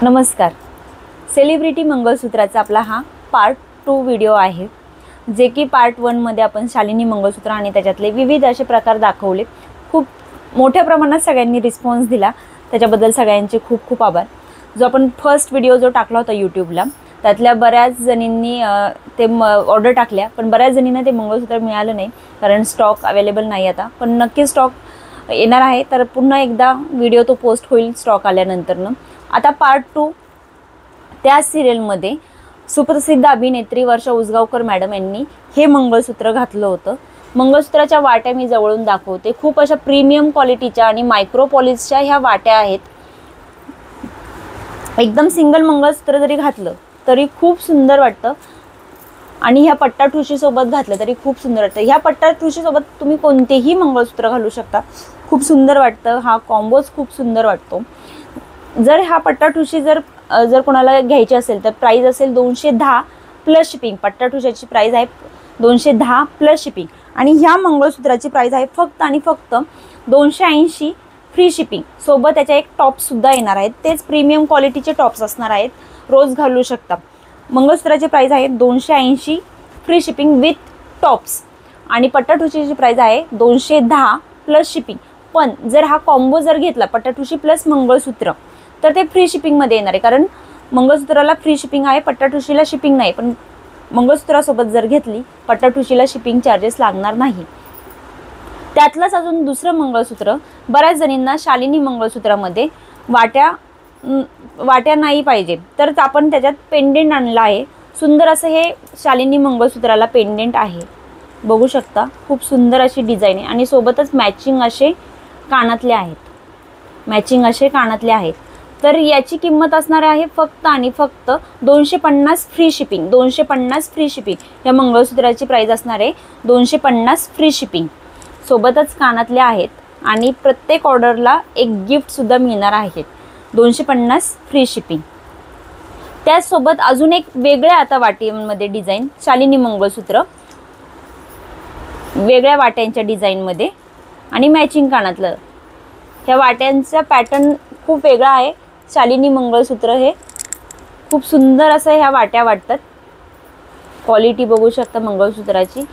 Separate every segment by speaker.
Speaker 1: नमस्कार. सेलिब्रिटी मंगळसूत्राचा आपला हा पार्ट 2 व्हिडिओ आहे, जे की पार्ट 1 मध्ये आपण शालिनी मंगळसूत्र आणि त्याच्यातले विविध असे प्रकार दाखवले. खूप मोठ्या प्रमाणात सगळ्यांनी रिस्पॉन्स दिला, त्याच्याबद्दल सगळ्यांचे खूप खूप आभार. जो आपण फर्स्ट व्हिडिओ जो टाकला होता यूट्यूबला, त्यातल्या बऱ्याच जणींनी ते ऑर्डर टाकल्या, पण बऱ्याच जणींना ते मंगळसूत्र मिळालं नाही कारण स्टॉक अवेलेबल नाही आता. पण नक्की स्टॉक येणार आहे, तर पुन्हा एकदा व्हिडिओ तो पोस्ट होईल स्टॉक आल्यानंतरनं. आता पार्ट 2 त्या सिरियलमध्ये सुप्रसिद्ध अभिनेत्री वर्षा उसगावकर मॅडम यांनी हे मंगळसूत्र घातलं होतं. मंगळसूत्राच्या वाट्या मी जवळून दाखवते. खूप अशा प्रीमियम क्वालिटीच्या आणि मायक्रो पॉलिशच्या ह्या वाट्या आहेत. एकदम सिंगल मंगळसूत्र जरी घातलं तरी खूप सुंदर वाटतं आणि ह्या पट्टा ठुशीसोबत घातलं तरी खूप सुंदर वाटतं. ह्या पट्टा ठुशीसोबत तुम्ही कोणतेही मंगळसूत्र घालू शकता, खूप सुंदर वाटतं. हा कॉम्बोज खूप सुंदर वाटतो. जर हा पट्टा ठुशी जर कोणाला घ्यायची असेल तर प्राइस असेल 210 प्लस शिपिंग. पट्टा ठुशाची प्राइस आहे 210 प्लस शिपिंग आणि ह्या मंगळसूत्राची प्राइस आहे फक्त आणि फक्त 280 फ्री शिपिंग. सोबत त्याच्या एक टॉप्ससुद्धा येणार आहेत. तेच प्रीमियम क्वालिटीचे टॉप्स असणार आहेत, रोज घालू शकता. मंगळसूत्राची प्राइस आहे 280 फ्री शिपिंग विथ टॉप्स आणि पट्टा ठुशीची प्राइस आहे 210 प्लस शिपिंग. पण जर हा कॉम्बो जर घेतला पट्टा ठुशी प्लस मंगळसूत्र तर ते फ्री शिपिंगमध्ये येणार आहे, कारण मंगळसूत्राला फ्री शिपिंग आहे, पट्टा ठुशीला शिपिंग नाही. पण मंगळसूत्रासोबत जर घेतली पट्टा ठुशीला शिपिंग चार्जेस लागणार नाही. त्यातलंच अजून दुसरं मंगळसूत्र, बऱ्याच जणींना शालिनी मंगळसूत्रामध्ये वाट्या नाही पाहिजे, तर आपण त्याच्यात पेंडेंट आणलं आहे. सुंदर असं हे शालिनी मंगळसूत्राला पेंडेंट आहे, बघू शकता. खूप सुंदर अशी डिझाईन आहे आणि सोबतच मॅचिंग असे कानातले आहेत. तर याची किंमत असणार आहे फक्त आणि फक्त 250 फ्री शिपिंग. 250 फ्री शिपिंग या मंगळसूत्राची प्राइस असणार आहे 250 फ्री शिपिंग. सोबतच कानातले आहेत आणि प्रत्येक ऑर्डरला एक गिफ्टसुद्धा मिळणार आहे. 250 फ्री शिपिंग. त्याचसोबत अजून एक वेगळ्या आता वाटीमध्ये डिझाईन, शालिनी मंगळसूत्र वेगळ्या वाट्यांच्या डिझाईनमध्ये आणि मॅचिंग कानातलं. ह्या वाट्यांचा पॅटर्न खूप वेगळा आहे. शालिनी मंगळसूत्र हे खूप सुंदर असं ह्या वाट्या वाटतात. क्वालिटी बघू शकता मंगळसूत्राची.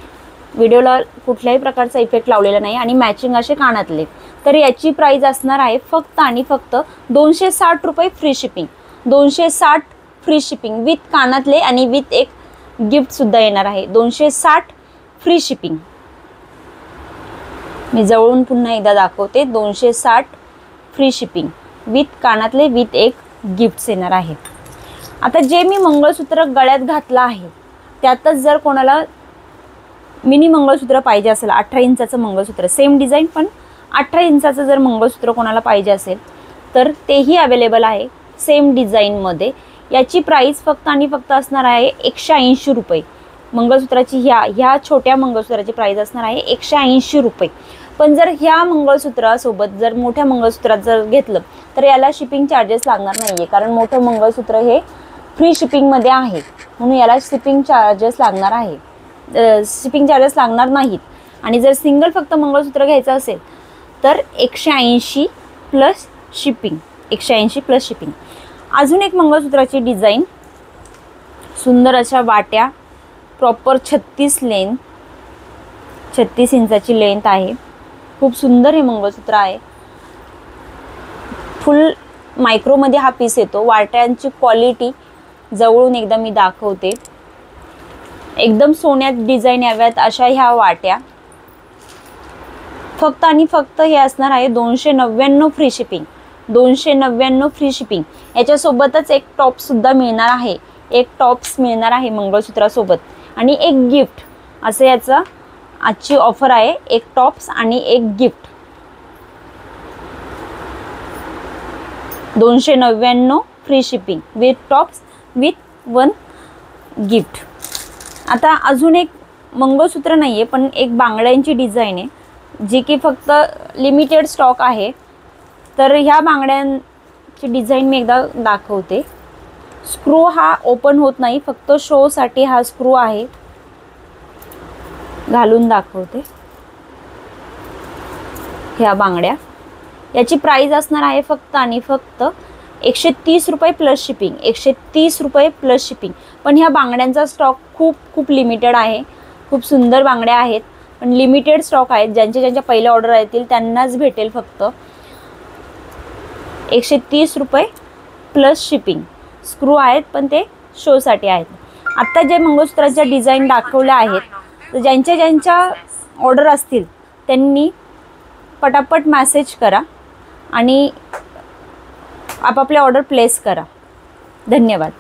Speaker 1: व्हिडिओला कुठल्याही प्रकारचा इफेक्ट लावलेला नाही आणि मॅचिंग असे कानातले. तर याची प्राइस असणार आहे फक्त आणि फक्त 260 रुपये free shipping. 260 free shipping with कानातले आणि विथ एक गिफ्टसुद्धा येणार आहे. 260 फ्री शिपिंग. मी जवळून पुन्हा एकदा दाखवते. 260 फ्री शिपिंग विथ कानातले विथ एक गिफ्ट्स येणार आहे. आता जे मी मंगळसूत्र गळ्यात घातलं आहे त्यातच जर कोणाला मिनी मंगळसूत्र पाहिजे असेल, 18 इंचाचं मंगळसूत्र, सेम डिझाईन पण 18 इंचाचं जर मंगळसूत्र कोणाला पाहिजे असेल तर तेही अवेलेबल आहे सेम डिझाईनमध्ये. याची प्राइस फक्त आणि फक्त असणार आहे 180 रुपये. मंगळसूत्राची ह्या छोट्या मंगळसूत्राची प्राइस असणार आहे 180 रुपये. पण जर ह्या मंगळसूत्रासोबत जर मोठ्या मंगळसूत्रात जर घेतलं तर याला शिपिंग चार्जेस लागणार नाही आहे, कारण मोठं मंगळसूत्र हे फ्री शिपिंगमध्ये आहे, म्हणून याला शिपिंग चार्जेस लागणार नाहीत. आणि जर सिंगल फक्त मंगळसूत्र घ्यायचं असेल तर 180 प्लस शिपिंग. 180 plus shipping. अजून एक मंगळसूत्राची डिझाईन, सुंदर अशा वाट्या, प्रॉपर 36 इंचाची लेंथ आहे. खूप सुंदर हे मंगळसूत्र आहे. फुल मायक्रोमध्ये हा पीस येतो. वाट्यांची क्वालिटी जवळून एकदा मी दाखवते. एकदम सोन्यात डिझाईन याव्यात अशा ह्या वाट्या. फक्त आणि फक्त हे असणार आहे 299 फ्री शिपिंग. 299 free shipping. याच्यासोबतच एक टॉपसुद्धा मिळणार आहे. एक टॉप्स मिळणार आहे मंगळसूत्रासोबत आणि एक गिफ्ट. असं याचं आजची ऑफर आहे. एक टॉप्स आणि एक gift. 299 free shipping with tops with 1 gift. आता अजून एक मंगळसूत्र नाही आहे, पण एक बांगड्यांची डिझाईन आहे जी की फक्त लिमिटेड स्टॉक आहे. तर ह्या बांगड्यांची डिझाईन मी एकदा दाखवते. स्क्रू हा ओपन होत नाही, फक्त शोसाठी हा स्क्रू आहे. घालून दाखवते. ह्या बांगड्या याची प्राइस असणार आहे फक्त आणि फक्त 130 रुपये प्लस शिपिंग, 130 रुपये प्लस शिपिंग. पण ह्या बांगड्यांचा स्टॉक खूप लिमिटेड आहे. खूप सुंदर बांगड्या आहेत पण लिमिटेड स्टॉक आहेत. ज्यांच्या पहिल्या ऑर्डर येतील त्यांनाच भेटेल फक्त. 130 रुपये प्लस शिपिंग. स्क्रू आहेत पण ते शोसाठी आहेत. आत्ता जे मंगळसूत्राच्या डिझाईन दाखवल्या आहेत, तर ज्यांच्या ऑर्डर असतील त्यांनी पटापट मेसेज करा आणि आपापले ऑर्डर प्लेस करा. धन्यवाद.